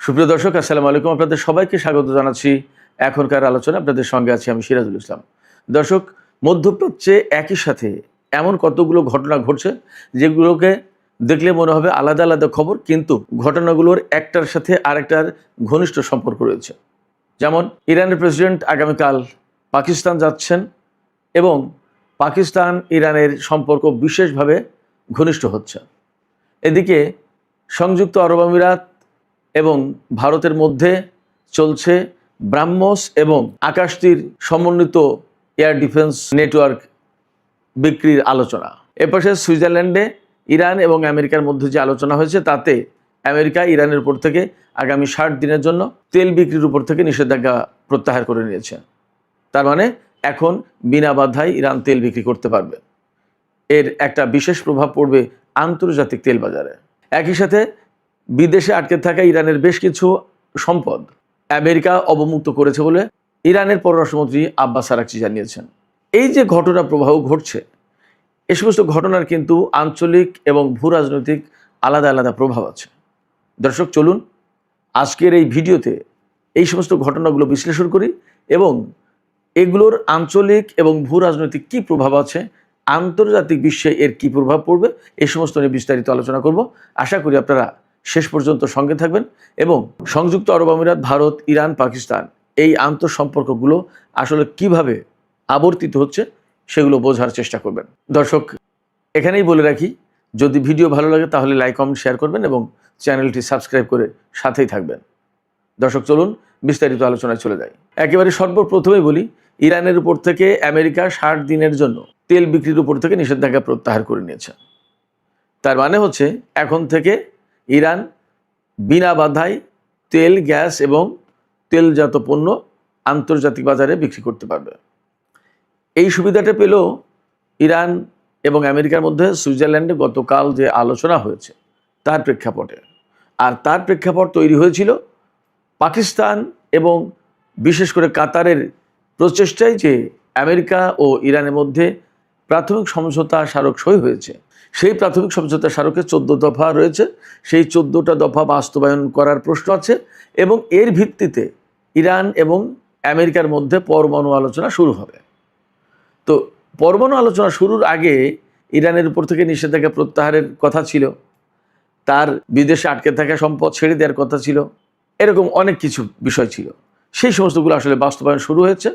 সুপ্রিয় দর্শক, আসসালামু আলাইকুম। আপনাদের সবাইকে স্বাগত জানাচ্ছি এখনকার আলোচনা। আপনাদের সঙ্গে আছি আমি সিরাজুল ইসলাম। দর্শক, মধ্যপ্রাচ্যে একই সাথে এমন কতগুলো ঘটনা ঘটছে যেগুলোকে দেখলে মনে হবে আলাদা আলাদা খবর, কিন্তু ঘটনাগুলোর একটার সাথে আরেকটার ঘনিষ্ঠ সম্পর্ক রয়েছে। যেমন ইরানের প্রেসিডেন্ট আগামীকাল পাকিস্তান যাচ্ছেন এবং পাকিস্তান ইরানের সম্পর্ক বিশেষভাবে ঘনিষ্ঠ হচ্ছে। এদিকে সংযুক্ত আরব আমিরাত এবং ভারতের মধ্যে চলছে ব্রাহ্মস এবং আকাশতীর সমন্বিত এয়ার ডিফেন্স নেটওয়ার্ক বিক্রির আলোচনা। এপাশে সুইজারল্যান্ডে ইরান এবং আমেরিকার মধ্যে যে আলোচনা হয়েছে তাতে আমেরিকা ইরানের উপর থেকে আগামী 60 দিনের জন্য তেল বিক্রির উপর থেকে নিষেধাজ্ঞা প্রত্যাহার করে নিয়েছে। তার মানে এখন বিনা বাধায় ইরান তেল বিক্রি করতে পারবে। এর একটা বিশেষ প্রভাব পড়বে আন্তর্জাতিক তেল বাজারে। একই সাথে বিদেশে আটকে থাকা ইরানের বেশ কিছু সম্পদ আমেরিকা অবমুক্ত করেছে বলে ইরানের পররাষ্ট্রমন্ত্রী আব্বাস আরাকচি জানিয়েছেন। এই যে ঘটনা প্রবাহ ঘটছে, এ সমস্ত ঘটনার কিন্তু আঞ্চলিক এবং ভূ রাজনৈতিক আলাদা আলাদা প্রভাব আছে। দর্শক, চলুন আজকের এই ভিডিওতে এই সমস্ত ঘটনাগুলো বিশ্লেষণ করি এবং এগুলোর আঞ্চলিক এবং ভূ রাজনৈতিক কী প্রভাব আছে, আন্তর্জাতিক বিশ্বে এর কী প্রভাব পড়বে, এই সমস্ত নিয়ে বিস্তারিত আলোচনা করব। আশা করি আপনারা শেষ পর্যন্ত সঙ্গে থাকবেন এবং সংযুক্ত আরব আমিরাত, ভারত, ইরান, পাকিস্তান এই আন্তঃসম্পর্কগুলো আসলে কিভাবে আবর্তিত হচ্ছে সেগুলো বোঝার চেষ্টা করবেন। দর্শক, এখানেই বলে রাখি, যদি ভিডিও ভালো লাগে তাহলে লাইক, কমেন্ট, শেয়ার করবেন এবং চ্যানেলটি সাবস্ক্রাইব করে সাথেই থাকবেন। দর্শক, চলুন বিস্তারিত আলোচনায় চলে যাই। একেবারে সর্বপ্রথমে বলি, ইরানের উপর থেকে আমেরিকা 60 দিনের জন্য তেল বিক্রির উপর থেকে নিষেধাজ্ঞা প্রত্যাহার করে নিয়েছে। তার মানে হচ্ছে এখন থেকে ইরান বিনা বাধায় তেল, গ্যাস এবং তেলজাত পণ্য আন্তর্জাতিক বাজারে বিক্রি করতে পারবে। এই সুবিধাটা পেল ইরান এবং আমেরিকার মধ্যে সুইজারল্যান্ডে গতকাল যে আলোচনা হয়েছে তার প্রেক্ষাপটে। আর তার প্রেক্ষাপট তৈরি হয়েছিল পাকিস্তান এবং বিশেষ করে কাতারের প্রচেষ্টায় যে আমেরিকা ও ইরানের মধ্যে প্রাথমিক সমঝোতা স্মারক সই হয়েছে। সেই প্রাথমিক সমঝোতা স্মারকে 14 দফা রয়েছে। সেই 14টা দফা বাস্তবায়ন করার প্রশ্ন আছে এবং এর ভিত্তিতে ইরান এবং আমেরিকার মধ্যে পরমাণু আলোচনা শুরু হবে। তো পরমাণু আলোচনা শুরুর আগে ইরানের উপর থেকে নিষেধাজ্ঞা প্রত্যাহারের কথা ছিল, তার বিদেশে আটকে থাকা সম্পদ ছেড়ে দেওয়ার কথা ছিল, এরকম অনেক কিছু বিষয় ছিল। সেই সমস্তগুলো আসলে বাস্তবায়ন শুরু হয়েছে,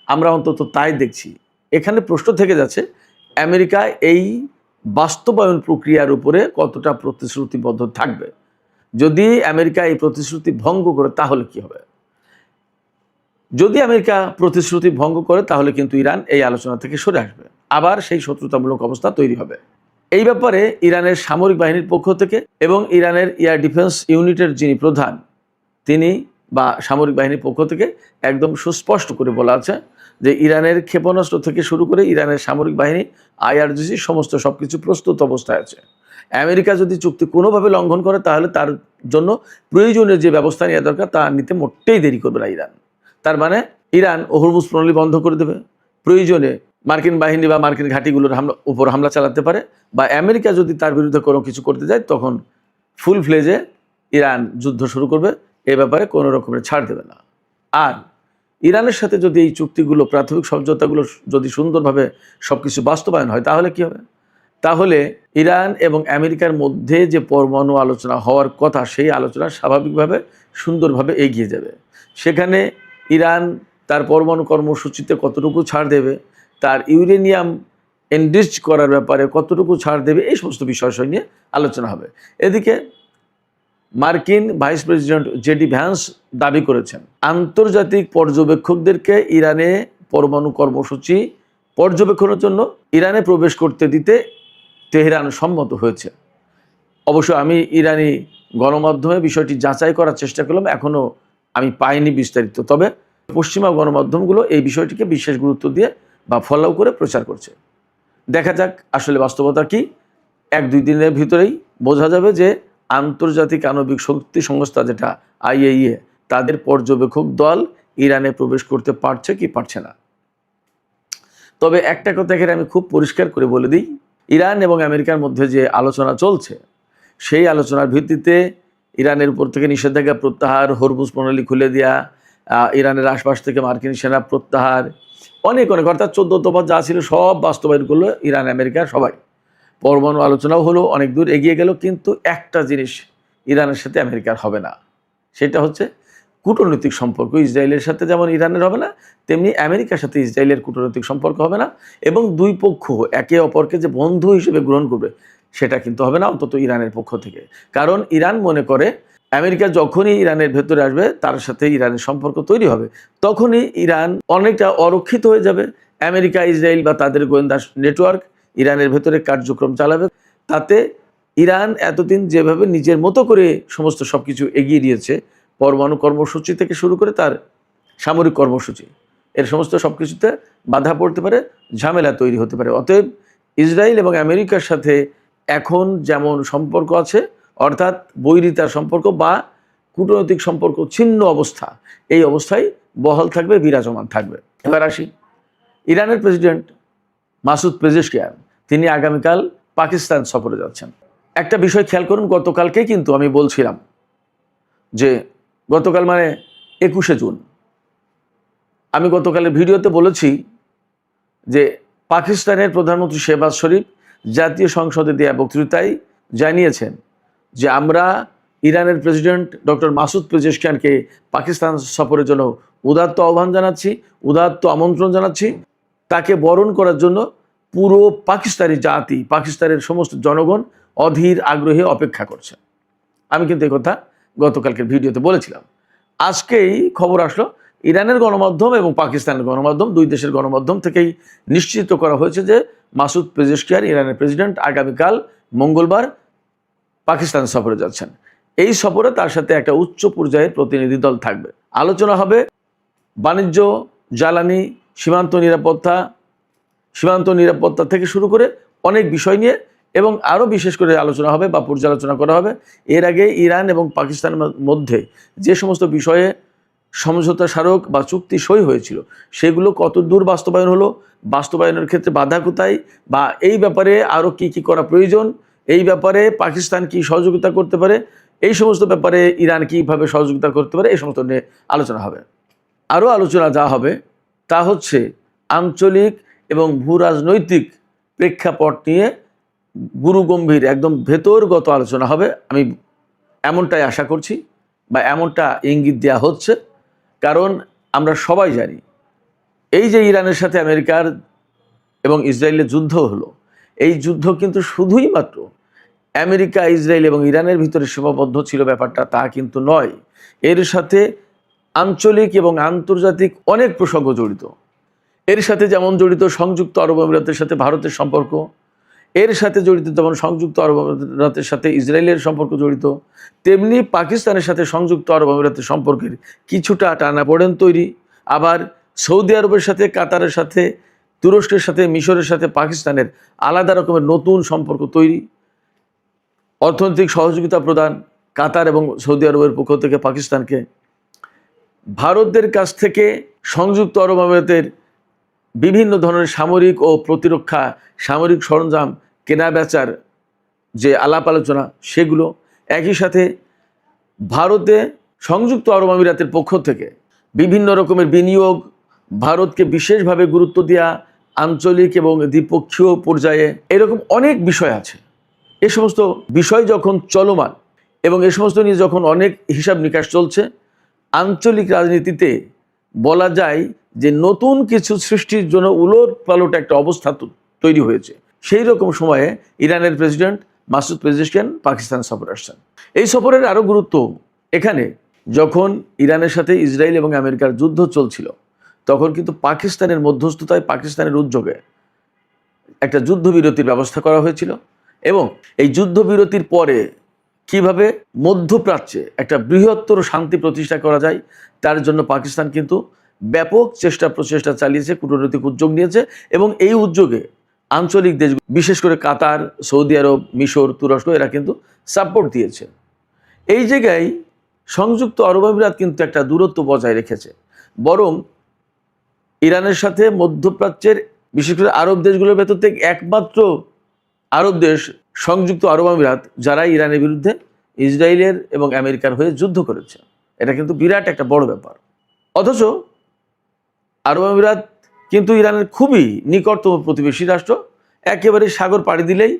আমরা অন্তত তাই দেখছি। এখানে প্রশ্ন থেকে যাচ্ছে আমেরিকা এই বাস্তবায়ন প্রক্রিয়ার উপরে কতটা প্রতিশ্রুতিবদ্ধ থাকবে। যদি আমেরিকা এই প্রতিশ্রুতি ভঙ্গ করে তাহলে কি হবে? যদি আমেরিকা প্রতিশ্রুতি ভঙ্গ করে তাহলে কিন্তু ইরান এই আলোচনা থেকে সরে আসবে, আবার সেই শত্রুতামূলক অবস্থা তৈরি হবে। এই ব্যাপারে ইরানের সামরিক বাহিনীর পক্ষ থেকে এবং ইরানের এয়ার ডিফেন্স ইউনিটের যিনি প্রধান, তিনি বা সামরিক বাহিনীর পক্ষ থেকে একদম সুস্পষ্ট করে বলা আছে যে ইরানের ক্ষেপণাস্ত্র থেকে শুরু করে ইরানের সামরিক বাহিনী, IRGC সমস্ত সব কিছু প্রস্তুত অবস্থায় আছে। আমেরিকা যদি চুক্তি কোনোভাবে লঙ্ঘন করে তাহলে তার জন্য প্রয়োজনীয় যে ব্যবস্থা নেওয়া দরকার তা নিতে মোটেই দেরি করবে না ইরান। তার মানে ইরান হরমুজ প্রণালী বন্ধ করে দেবে, প্রয়োজনে মার্কিন বাহিনী বা মার্কিন ঘাঁটিগুলোর উপর হামলা চালাতে পারে, বা আমেরিকা যদি তার বিরুদ্ধে কোনো কিছু করতে যায় তখন ফুল ফ্লেজে ইরান যুদ্ধ শুরু করবে। এ ব্যাপারে কোনো রকমের ছাড় দেবে না। আর ইরানের সাথে যদি এই চুক্তিগুলো, প্রাথমিক সমঝোতাগুলো যদি সুন্দরভাবে সব কিছু বাস্তবায়ন হয় তাহলে কি হবে? তাহলে ইরান এবং আমেরিকার মধ্যে যে পরমাণু আলোচনা হওয়ার কথা, সেই আলোচনা স্বাভাবিকভাবে সুন্দরভাবে এগিয়ে যাবে। সেখানে ইরান তার পরমাণু কর্মসূচিতে কতটুকু ছাড় দেবে, তার ইউরেনিয়াম এনরিচ করার ব্যাপারে কতটুকু ছাড় দেবে, এই সমস্ত বিষয় নিয়ে আলোচনা হবে। এদিকে মার্কিন ভাইস প্রেসিডেন্ট JD ভ্যান্স দাবি করেছেন আন্তর্জাতিক পর্যবেক্ষকদেরকে ইরানে পরমাণু কর্মসূচি পর্যবেক্ষণের জন্য ইরানে প্রবেশ করতে দিতে তেহরান সম্মত হয়েছে। অবশ্য আমি ইরানি গণমাধ্যমে বিষয়টি যাচাই করার চেষ্টা করলাম, এখনও আমি পাইনি বিস্তারিত। তবে পশ্চিমা গণমাধ্যমগুলো এই বিষয়টিকে বিশেষ গুরুত্ব দিয়ে বা ফলো করে প্রচার করছে। দেখা যাক আসলে বাস্তবতা কি। 1-2 দিনের ভিতরেই বোঝা যাবে যে আন্তর্জাতিক আণবিক শক্তি সংস্থা যেটা IAEA, তাদের পর্যবেক্ষক দল ইরানে প্রবেশ করতে পারছে কি পারছে না। তবে একটা কথা এখানে আমি খুব পরিষ্কার করে বলে দিই, ইরান এবং আমেরিকার মধ্যে যে আলোচনা চলছে সেই আলোচনার ভিত্তিতে ইরানের উপর থেকে নিষেধাজ্ঞা প্রত্যাহার, হরমুজ প্রণালী খুলে দেওয়া, ইরানের আশপাশ থেকে মার্কিন সেনা প্রত্যাহার, অনেক অর্থাৎ 14 দফা যা ছিল সব বাস্তবায়ন করলো ইরান আমেরিকা সবাই। পরমাণু আলোচনাও হলো, অনেক দূর এগিয়ে গেল, কিন্তু একটা জিনিস ইরানের সাথে আমেরিকার হবে না, সেটা হচ্ছে কূটনৈতিক সম্পর্ক। ইসরায়েলের সাথে যেমন ইরানের হবে না, তেমনি আমেরিকার সাথে ইসরায়েলের কূটনৈতিক সম্পর্ক হবে না, এবং দুই পক্ষ একে অপরকে যে বন্ধু হিসেবে গ্রহণ করবে সেটা কিন্তু হবে না, অন্তত ইরানের পক্ষ থেকে। কারণ ইরান মনে করে আমেরিকা যখনই ইরানের ভেতরে আসবে, তার সাথে ইরানের সম্পর্ক তৈরি হবে, তখনই ইরান অনেকটা অরক্ষিত হয়ে যাবে। আমেরিকা, ইসরায়েল বা তাদের গোয়েন্দা নেটওয়ার্ক ইরানের ভেতরে কার্যক্রম চালাবে। তাতে ইরান এতদিন যেভাবে নিজের মতো করে সমস্ত সব কিছু এগিয়ে দিয়েছে, পরমাণু কর্মসূচি থেকে শুরু করে তার সামরিক কর্মসূচি, এর সমস্ত সব কিছুতে বাধা পড়তে পারে, ঝামেলা তৈরি হতে পারে। অতএব ইসরায়েল এবং আমেরিকার সাথে এখন যেমন সম্পর্ক আছে, অর্থাৎ বৈরিতার সম্পর্ক বা কূটনৈতিক সম্পর্ক ছিন্ন অবস্থা, এই অবস্থায় বহাল থাকবে, বিরাজমান থাকবে। এবার আসি, ইরানের প্রেসিডেন্ট মাসুদ পেজেশকিয়ান তিনি আগামীকাল পাকিস্তান সফরে যাচ্ছেন। একটা বিষয় খেয়াল করুন, গতকালকে কিন্তু আমি বলছিলাম যে গতকাল মানে 21শে জুন, আমি গতকালের ভিডিওতে বলেছি যে পাকিস্তানের প্রধানমন্ত্রী শেহবাজ শরীফ জাতীয় সংসদে দেয়া বক্তৃতায় জানিয়েছেন যে আমরা ইরানের প্রেসিডেন্ট ডক্টর মাসুদ পেজেশকিয়ানকে পাকিস্তান সফরের জন্য উদাত্ত আহ্বান জানাচ্ছি, উদাত্ত আমন্ত্রণ জানাচ্ছি। তাকে বরণ করার জন্য পুরো পাকিস্তানি জাতি, পাকিস্তানের সমস্ত জনগণ অধীর আগ্রহে অপেক্ষা করছে। আমি কিন্তু এই কথা গতকালকের ভিডিওতে বলেছিলাম। আজকেই খবর আসলো, ইরানের গণমাধ্যম এবং পাকিস্তানের গণমাধ্যম, দুই দেশের গণমাধ্যম থেকেই নিশ্চিত করা হয়েছে যে মাসুদ পেজেশকিয়ান, ইরানের প্রেসিডেন্ট, আগামীকাল মঙ্গলবার পাকিস্তান সফরে যাচ্ছেন। এই সফরে তার সাথে একটা উচ্চ পর্যায়ের প্রতিনিধি দল থাকবে। আলোচনা হবে বাণিজ্য, জ্বালানি, সীমান্ত নিরাপত্তা থেকে শুরু করে অনেক বিষয় নিয়ে, এবং আরও বিশেষ করে আলোচনা হবে বা পর্যালোচনা করা হবে এর আগে ইরান এবং পাকিস্তানের মধ্যে যে সমস্ত বিষয়ে সমঝোতা স্মারক বা চুক্তি সই হয়েছিল সেগুলো কত দূর বাস্তবায়ন হলো, বাস্তবায়নের ক্ষেত্রে বাধা কোথায়, বা এই ব্যাপারে আরও কি কি করা প্রয়োজন, এই ব্যাপারে পাকিস্তান কি সহযোগিতা করতে পারে, এই সমস্ত ব্যাপারে ইরান কীভাবে সহযোগিতা করতে পারে, এই সমস্ত নিয়ে আলোচনা হবে। আরও আলোচনা যা হবে তা হচ্ছে আঞ্চলিক এবং ভূ রাজনৈতিক প্রেক্ষাপট নিয়ে গুরুগম্ভীর একদম ভেতরগত আলোচনা হবে। আমি এমনটাই আশা করছি বা এমনটা ইঙ্গিত দেওয়া হচ্ছে, কারণ আমরা সবাই জানি এই যে ইরানের সাথে আমেরিকার এবং ইসরায়েলের যুদ্ধ হলো, এই যুদ্ধ কিন্তু শুধুই মাত্র আমেরিকা, ইসরায়েল এবং ইরানের ভিতরে সীমাবদ্ধ ছিল ব্যাপারটা তা কিন্তু নয়। এর সাথে আঞ্চলিক এবং আন্তর্জাতিক অনেক প্রসঙ্গ জড়িত। এর সাথে যেমন জড়িত সংযুক্ত আরব আমিরাতের সাথে ভারতের সম্পর্ক, এর সাথে জড়িত যেমন সংযুক্ত আরব আমিরাতের সাথে ইসরায়েলের সম্পর্ক জড়িত, তেমনি পাকিস্তানের সাথে সংযুক্ত আরব আমিরাতের সম্পর্কের কিছুটা টানাপোড়েন তৈরি। আবার সৌদি আরবের সাথে, কাতারের সাথে, তুরস্কের সাথে, মিশরের সাথে পাকিস্তানের আলাদা রকমের নতুন সম্পর্ক তৈরি। অর্থনৈতিক সহযোগিতা প্রদান কাতার এবং সৌদি আরবের পক্ষ থেকে পাকিস্তানকে, ভারতের কাছ থেকে সংযুক্ত আরব আমিরাতের বিভিন্ন ধরনের সামরিক ও প্রতিরক্ষা সামরিক সরঞ্জাম কেনা বেচার যে আলাপ আলোচনা সেগুলো, একই সাথে ভারতে সংযুক্ত আরব আমিরাতের পক্ষ থেকে বিভিন্ন রকমের বিনিয়োগ, ভারতকে বিশেষভাবে গুরুত্ব দেওয়া আঞ্চলিক এবং দ্বিপক্ষীয় পর্যায়ে, এরকম অনেক বিষয় আছে। এ সমস্ত বিষয় যখন চলমান এবং এ সমস্ত নিয়ে যখন অনেক হিসাব নিকাশ চলছে, আঞ্চলিক রাজনীতিতে বলা যায় যে নতুন কিছু সৃষ্টির জন্য উলট পালট একটা অবস্থা তৈরি হয়েছে। সেই রকম সময়ে ইরানের প্রেসিডেন্ট মাসুদ পেজেশকিয়ান পাকিস্তান সফরে আসছেন। এই সফরের আরও গুরুত্ব এখানে, যখন ইরানের সাথে ইসরায়েল এবং আমেরিকার যুদ্ধ চলছিল তখন কিন্তু পাকিস্তানের মধ্যস্থতায়, পাকিস্তানের উদ্যোগে একটা যুদ্ধবিরতির ব্যবস্থা করা হয়েছিল, এবং এই যুদ্ধবিরতির পরে কিভাবে মধ্যপ্রাচ্যে একটা বৃহত্তর শান্তি প্রতিষ্ঠা করা যায় তার জন্য পাকিস্তান কিন্তু ব্যাপক প্রচেষ্টা চালিয়েছে, কূটনৈতিক উদ্যোগ নিয়েছে, এবং এই উদ্যোগে আঞ্চলিক দেশ বিশেষ করে কাতার, সৌদি আরব, মিশর, তুরস্ক এরা কিন্তু সাপোর্ট দিয়েছে। এই জায়গায় সংযুক্ত আরব আমিরাত কিন্তু একটা দূরত্ব বজায় রেখেছে, বরং ইরানের সাথে মধ্যপ্রাচ্যের বিশেষ করে আরব দেশগুলোর ভেতর থেকে একমাত্র আরব দেশ সংযুক্ত আরব আমিরাত যারা ইরানের বিরুদ্ধে ইসরায়েলের এবং আমেরিকার হয়ে যুদ্ধ করেছে। এটা কিন্তু বিরাট একটা বড় ব্যাপার। অথচ আরব আমিরাত কিন্তু ইরানের খুবই নিকটতম প্রতিবেশী রাষ্ট্র। একেবারে সাগর পাড়ি দিলেই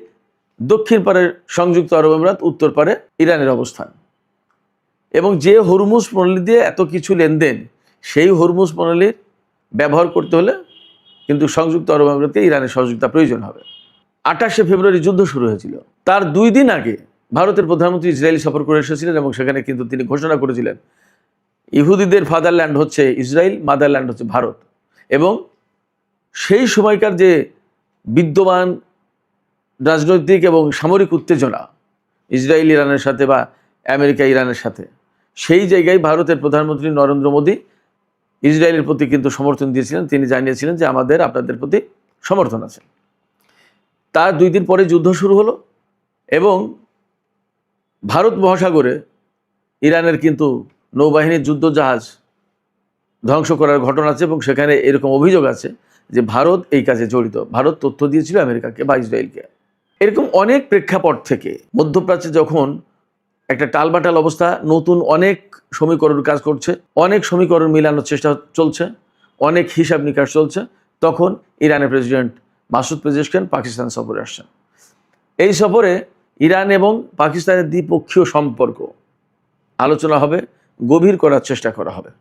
দক্ষিণ পারে সংযুক্ত আরব আমিরাত, উত্তর পারে ইরানের অবস্থান। এবং যে হরমুজ প্রণালী দিয়ে এত কিছু লেনদেন, সেই হরমুজ প্রণালীর ব্যবহার করতে হলে কিন্তু সংযুক্ত আরব আমিরাতকে ইরানের সহযোগিতা প্রয়োজন হবে। 28শে ফেব্রুয়ারি যুদ্ধ শুরু হয়েছিল। তার 2 দিন আগে ভারতের প্রধানমন্ত্রী ইসরায়েল সফর করে এসেছিলেন এবং সেখানে কিন্তু তিনি ঘোষণা করেছিলেন ইহুদিদের ফাদারল্যান্ড হচ্ছে ইসরায়েল, মাদারল্যান্ড হচ্ছে ভারত। এবং সেই সময়কার যে বিদ্যমান রাজনৈতিক এবং সামরিক উত্তেজনা ইসরায়েল ইরানের সাথে বা আমেরিকা ইরানের সাথে, সেই জায়গায় ভারতের প্রধানমন্ত্রী নরেন্দ্র মোদী ইসরায়েলের প্রতি কিন্তু সমর্থন দিয়েছিলেন। তিনি জানিয়েছিলেন যে আপনাদের প্রতি সমর্থন আছে। তার 2 দিন পরে যুদ্ধ শুরু হলো এবং ভারত মহাসাগরে ইরানের কিন্তু নৌবাহিনীর যুদ্ধজাহাজ ধ্বংস করার ঘটনা আছে এবং সেখানে এরকম অভিযোগ আছে যে ভারত এই কাজে জড়িত। ভারত তথ্য দিয়েছিল আমেরিকাকে বা ইসরায়েলকে। এরকম অনেক প্রেক্ষাপট থেকে মধ্যপ্রাচ্যে যখন একটা টালবাটাল অবস্থা, নতুন অনেক সমীকরণ কাজ করছে, অনেক সমীকরণ মিলানোর চেষ্টা চলছে, অনেক হিসাব নিকাশ চলছে, তখন ইরানের প্রেসিডেন্ট মাসুদ পেজেশকিয়ান পাকিস্তান সফরে আসছেন। এই সফরে ইরান এবং পাকিস্তানের দ্বিপক্ষীয় সম্পর্ক আলোচনা হবে, গভীর করার চেষ্টা করা হবে।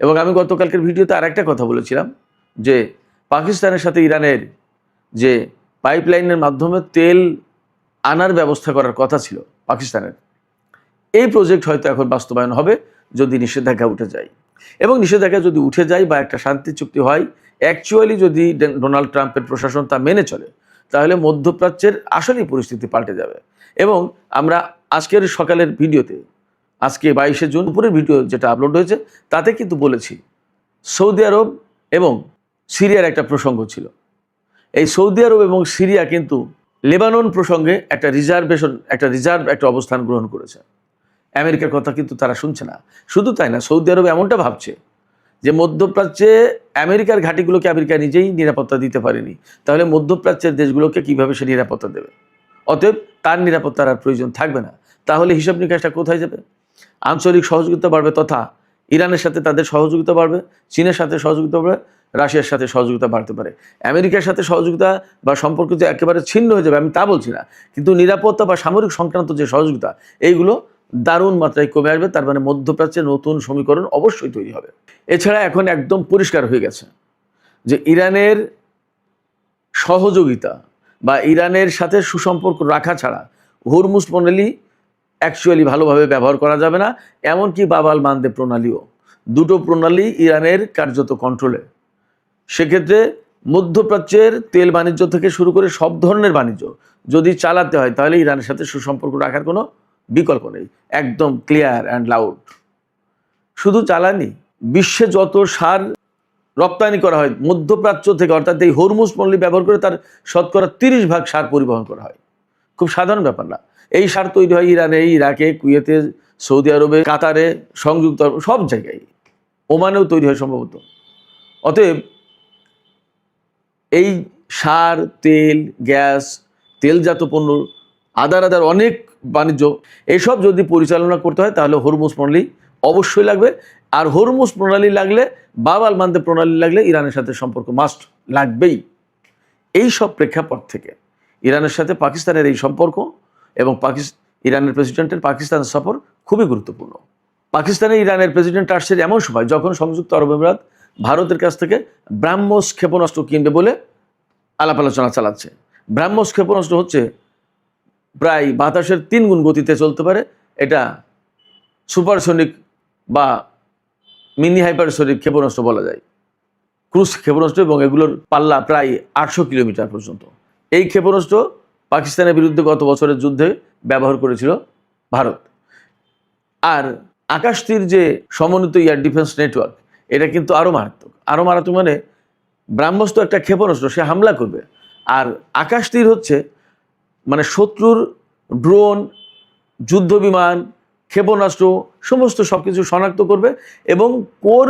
এবং আমি গতকালকের ভিডিওতে আরেকটা কথা বলেছিলাম যে পাকিস্তানের সাথে ইরানের যে পাইপলাইনের মাধ্যমে তেল আনার ব্যবস্থা করার কথা ছিল পাকিস্তানের, এই প্রজেক্ট হয়তো এখন বাস্তবায়ন হবে যদি নিষেধাজ্ঞা উঠে যায়। এবং নিষেধাজ্ঞা যদি উঠে যায় বা একটা শান্তি চুক্তি হয়, অ্যাকচুয়ালি যদি ডোনাল্ড ট্রাম্পের প্রশাসন তা মেনে চলে, তাহলে মধ্যপ্রাচ্যের আসলেই পরিস্থিতি পাল্টে যাবে। এবং আমরা আজকের সকালের ভিডিওতে, আজকে 22শে জুন উপরের ভিডিও যেটা আপলোড হয়েছে, তাতে কিন্তু বলেছি সৌদি আরব এবং সিরিয়ার একটা প্রসঙ্গ ছিল। এই সৌদি আরব এবং সিরিয়া কিন্তু লেবানন প্রসঙ্গে একটা রিজার্ভ একটা অবস্থান গ্রহণ করেছে। আমেরিকার কথা কিন্তু তারা শুনছে না। শুধু তাই না, সৌদি আরব এমনটা ভাবছে যে মধ্যপ্রাচ্যে আমেরিকার ঘাঁটিগুলোকে আমেরিকা নিজেই নিরাপত্তা দিতে পারেনি, তাহলে মধ্যপ্রাচ্যের দেশগুলোকে কিভাবে সে নিরাপত্তা দেবে? অতএব তার নিরাপত্তার আর প্রয়োজন থাকবে না। তাহলে হিসাব নিকাশটা কোথায় যাবে? আঞ্চলিক সহযোগিতা বাড়বে, তথা ইরানের সাথে তাদের সহযোগিতা বাড়বে, চীনের সাথে সহযোগিতা বাড়বে, রাশিয়ার সাথে সহযোগিতা বাড়তে পারে। আমেরিকার সাথে সহযোগিতা বা সম্পর্ক যে একেবারে ছিন্ন হয়ে যাবে আমি তা বলছি না, কিন্তু নিরাপত্তা বা সামরিক সংক্রান্ত যে সহযোগিতা, এইগুলো দারুণ মাত্রায় কমে আসবে। তার মানে মধ্যপ্রাচ্যে নতুন সমীকরণ অবশ্যই তৈরি হবে। এছাড়া এখন একদম পরিষ্কার হয়ে গেছে যে ইরানের সহযোগিতা বা ইরানের সাথে সুসম্পর্ক রাখা ছাড়া হরমুজ প্রণালী অ্যাকচুয়ালি ভালোভাবে ব্যবহার করা যাবে না। এমনকি বাব আল মানদেব প্রণালীও, দুটো প্রণালী ইরানের কার্যত কন্ট্রোলে। সেক্ষেত্রে মধ্যপ্রাচ্যের তেল বাণিজ্য থেকে শুরু করে সব ধরনের বাণিজ্য যদি চালাতে হয়, তাহলে ইরানের সাথে সুসম্পর্ক রাখার কোনো বিকল্প নেই। একদম ক্লিয়ার অ্যান্ড লাউড। শুধু জ্বালানি, বিশ্বে যত সার রপ্তানি করা হয় মধ্যপ্রাচ্য থেকে, অর্থাৎ এই হরমুজ প্রণালী ব্যবহার করে তার শতকরা 30% সার পরিবহন করা হয়। খুব সাধারণ ব্যাপার না। এই সার তৈরি হয় ইরানে, ইরাকে, কুয়েতে, সৌদি আরবে, কাতারে, সংযুক্ত আরব, সব জায়গায়, ওমানেও তৈরি হয় সম্ভবত। অতএব এই সার, তেল, গ্যাস, তেলজাত পণ্য, আদার অনেক বাণিজ্য, এসব যদি পরিচালনা করতে হয় তাহলে হরমুজ প্রণালী অবশ্যই লাগবে। আর হরমুজ প্রণালী লাগলে, বাব আল মানদেব প্রণালী লাগলে ইরানের সাথে সম্পর্ক মাস্ট লাগবেই। এই সব প্রেক্ষাপট থেকে ইরানের সাথে পাকিস্তানের এই সম্পর্ক এবং ইরানের প্রেসিডেন্টের পাকিস্তান সফর খুবই গুরুত্বপূর্ণ। পাকিস্তানে ইরানের প্রেসিডেন্ট আসছে এমন সময় যখন সংযুক্ত আরব আমিরাত ভারতের কাছ থেকে ব্রাহ্মস ক্ষেপণাস্ত্র কিনবে বলে আলাপ আলোচনা চালাচ্ছে। ব্রাহ্মস ক্ষেপণাস্ত্র হচ্ছে প্রায় বাতাসের 3 গুণ গতিতে চলতে পারে। এটা সুপারসনিক বা মিনি হাইপারসনিক ক্ষেপণাস্ত্র বলা যায়, ক্রুজ ক্ষেপণাস্ত্র, এবং এগুলোর পাল্লা প্রায় 800 কিলোমিটার পর্যন্ত। এই ক্ষেপণাস্ত্র পাকিস্তানের বিরুদ্ধে গত বছরের যুদ্ধে ব্যবহার করেছিল ভারত। আর আকাশতীর যে সমন্বিত এয়ার ডিফেন্স নেটওয়ার্ক, এটা কিন্তু আরও মারাত্মক। আরও মারাত্মক মানে ব্রাহ্মস তো একটা ক্ষেপণাস্ত্র, সে হামলা করবে, আর আকাশতীর হচ্ছে মানে শত্রুর ড্রোন, যুদ্ধ বিমান, ক্ষেপণাস্ত্র সমস্ত সব কিছু শনাক্ত করবে এবং কোন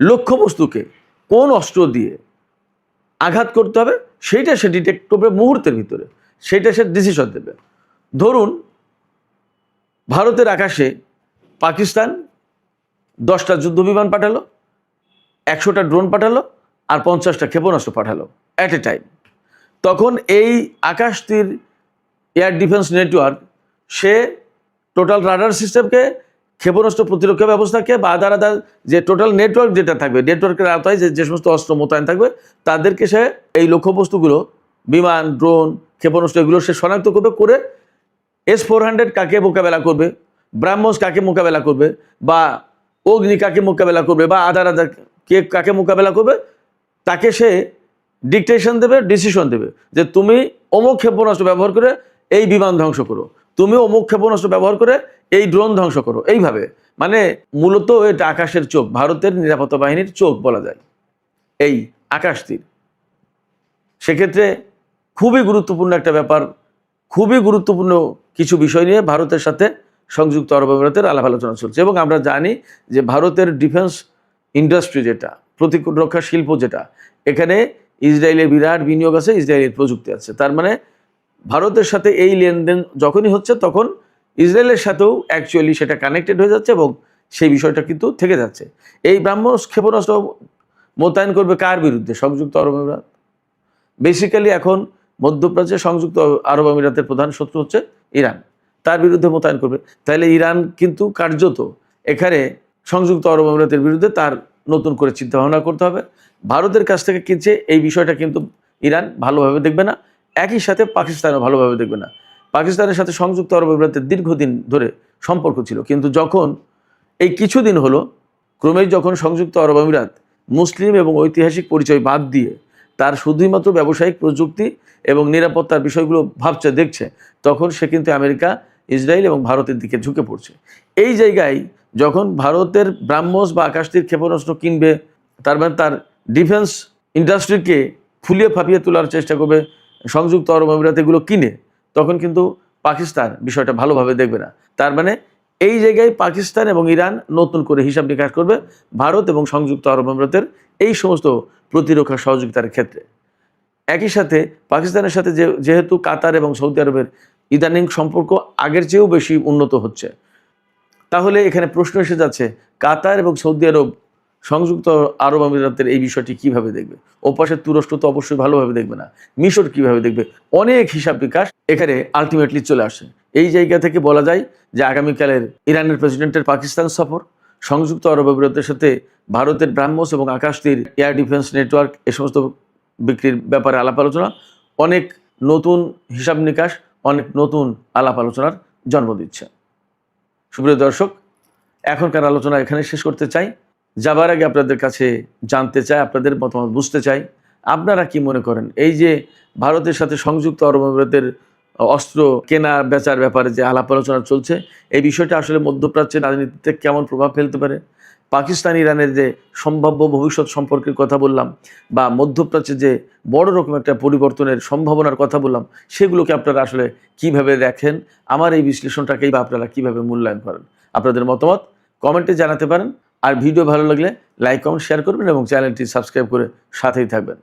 লক্ষ্যবস্তুকে কোন অস্ত্র দিয়ে আঘাত করতে হবে সেইটা সে ডিটেক্ট করবে মুহূর্তের ভিতরে, সেইটা সে ডিসিশন দেবে। ধরুন ভারতের আকাশে পাকিস্তান 10টা যুদ্ধ বিমান পাঠালো, 100টা ড্রোন পাঠালো, আর 50টা ক্ষেপণাস্ত্র পাঠালো অ্যাট এ টাইম। তখন এই আকাশ তীর এয়ার ডিফেন্স নেটওয়ার্ক সে টোটাল রাডার সিস্টেমকে, ক্ষেপণাস্ত্র প্রতিরক্ষা ব্যবস্থাকে বা আদার যে টোটাল নেটওয়ার্ক যেটা থাকবে, নেটওয়ার্কের আওতায় যে সমস্ত অস্ত্র মোতায়েন থাকবে তাদেরকে সে এই লক্ষ্যবস্তুগুলো, বিমান, ড্রোন, ক্ষেপণাস্ত্র এগুলো সে শনাক্ত করবে, করে S-400 কাকে মোকাবেলা করবে, ব্রাহ্মস কাকে মোকাবেলা করবে, বা অগ্নি কাকে মোকাবেলা করবে, বা আদার কে কাকে মোকাবেলা করবে, তাকে সে ডিকটেশন দেবে, ডিসিশন দেবে যে তুমি অমুক ক্ষেপণাস্ত্র ব্যবহার করে এই বিমান ধ্বংস করো, তুমি অমুক ক্ষেপণাস্ত্র ব্যবহার করে এই ড্রোন ধ্বংস করো। এইভাবে মানে মূলত এটা আকাশের চোখ, ভারতের নিরাপত্তা বাহিনীর চোখ বলা যায় এই আকাশ তীর। সেক্ষেত্রে খুবই গুরুত্বপূর্ণ একটা ব্যাপার, খুবই গুরুত্বপূর্ণ কিছু বিষয় নিয়ে ভারতের সাথে সংযুক্ত আরব আমিরাতের আলাপ আলোচনা চলছে। এবং আমরা জানি যে ভারতের ডিফেন্স ইন্ডাস্ট্রি যেটা, প্রতিরক্ষা শিল্প যেটা, এখানে ইসরায়েলের বিরাট বিনিয়োগ আছে, ইসরায়েলের প্রযুক্তি আছে। তার মানে ভারতের সাথে এই লেনদেন যখনই হচ্ছে তখন ইসরায়েলের সাথেও অ্যাকচুয়ালি সেটা কানেক্টেড হয়ে যাচ্ছে এবং সেই বিষয়টা কিন্তু থেকে যাচ্ছে। এই ব্রাহ্মস ক্ষেপণাস্ত্র মোতায়েন করবে কার বিরুদ্ধে? সংযুক্ত আরব আমিরাত। বেসিক্যালি এখন মধ্যপ্রাচ্যে সংযুক্ত আরব আমিরাতের প্রধান শত্রু হচ্ছে ইরান, তার বিরুদ্ধে মোতায়েন করবে। তাহলে ইরান কিন্তু কার্যত এখানে সংযুক্ত আরব আমিরাতের বিরুদ্ধে তার নতুন করে চিন্তা ভাবনা করতে হবে। ভারতের কাছ থেকে কিনছে এই বিষয়টা কিন্তু ইরান ভালোভাবে দেখবে না, একই সাথে পাকিস্তানও ভালোভাবে দেখবে না। পাকিস্তানের সাথে সংযুক্ত আরব আমিরাতের দীর্ঘদিন ধরে সম্পর্ক ছিল, কিন্তু যখন এই কিছুদিন হলো ক্রমেই যখন সংযুক্ত আরব আমিরাত মুসলিম এবং ঐতিহাসিক পরিচয় বাদ দিয়ে তার শুধুমাত্র ব্যবসায়িক প্রযুক্তি এবং নিরাপত্তার বিষয়গুলো ভাবছে, দেখছে, তখন সে কিন্তু আমেরিকা, ইসরায়েল এবং ভারতের দিকে ঝুঁকে পড়ছে। এই জায়গায় যখন ভারতের ব্রাহ্মস বা আকাশতীর ক্ষেপণাস্ত্র কিনবে, তার মানে তার ডিফেন্স ইন্ডাস্ট্রিকে ফুলিয়ে ফাঁপিয়ে তোলার চেষ্টা করবে সংযুক্ত আরব আমিরাত এগুলো কিনে, তখন কিন্তু পাকিস্তান বিষয়টা ভালোভাবে দেখবে না। তার মানে এই জায়গায় পাকিস্তান এবং ইরান নতুন করে হিসাব নিকাশ করবে ভারত এবং সংযুক্ত আরব আমিরাতের এই সমস্ত প্রতিরক্ষা সহযোগিতার ক্ষেত্রে। একই সাথে পাকিস্তানের সাথে যেহেতু কাতার এবং সৌদি আরবের ইদানিং সম্পর্ক আগের চেয়েও বেশি উন্নত হচ্ছে, তাহলে এখানে প্রশ্ন এসে যাচ্ছে কাতার এবং সৌদি আরব সংযুক্ত আরব আমিরাতের এই বিষয়টি কিভাবে দেখবে? ওপাশে তুরস্ক তো অবশ্যই ভালোভাবে দেখবে না, মিশর কিভাবে দেখবে? অনেক হিসাব বিকাশ এখানে আলটিমেটলি চলে আসে। এই জায়গা থেকে বলা যায় যে আগামীকালের ইরানের প্রেসিডেন্টের পাকিস্তান সফর, সংযুক্ত আরব আমিরাতের সাথে ভারতের ব্রাহ্মস এবং আকাশতীর এয়ার ডিফেন্স নেটওয়ার্ক এ সমস্ত বিক্রির ব্যাপারে আলাপ আলোচনা অনেক নতুন হিসাব নিকাশ, অনেক নতুন আলাপ আলোচনার জন্ম দিচ্ছে। সুপ্রিয় দর্শক, এখনকার আলোচনা এখানে শেষ করতে চাই। যাবার আগে আপনাদের কাছে জানতে চাই, আপনাদের মতামত বুঝতে চাই, আপনারা কি মনে করেন এই যে ভারতের সাথে সংযুক্ত আরব আমিরাতের অস্ত্র কেনা বেচার ব্যাপারে যে আলাপ আলোচনা চলছে, এই বিষয়টা আসলে মধ্যপ্রাচ্যের রাজনীতিতে কেমন প্রভাব ফেলতে পারে? পাকিস্তান ইরানের যে সম্ভাব্য ভবিষ্যৎ সম্পর্কের কথা বললাম, বা মধ্যপ্রাচ্যে যে বড় রকম একটা পরিবর্তনের সম্ভাবনার কথা বললাম, সেগুলোকে আপনারা আসলে কিভাবে দেখেন? আমার এই বিশ্লেষণটাকেই বা আপনারা কিভাবে মূল্যায়ন করেন? আপনাদের মতামত কমেন্টে জানাতে পারেন। আর ভিডিও ভালো লাগলে লাইক, কমেন্ট, শেয়ার করবেন এবং চ্যানেলটি সাবস্ক্রাইব করে সাথেই থাকবেন।